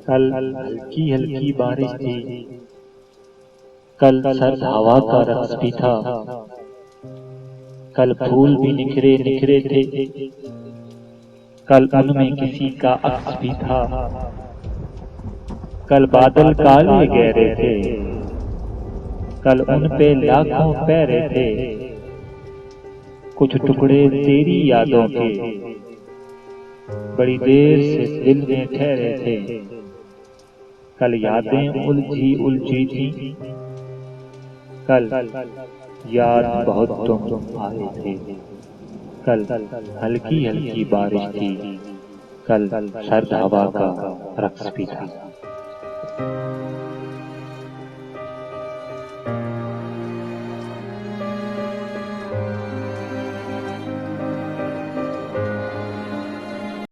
कल हल्की हल्की बारिश थी, कल सर्द हवा का रक्स भी था, कल फूल भी निखरे निखरे थे, कल उनमें किसी का अक्स भी था, कल बादल काले गहरे थे, कल उन पे लाखों पैरे थे, कुछ टुकड़े तेरी यादों के बड़ी देर से दिल में ठहरे थे, कल यादें उलझी उलझी थी, कल याद बहुत तुम आए थे, कल हल्की हल्की बारिश थी, कल सर्द हवा का रक्स भी था।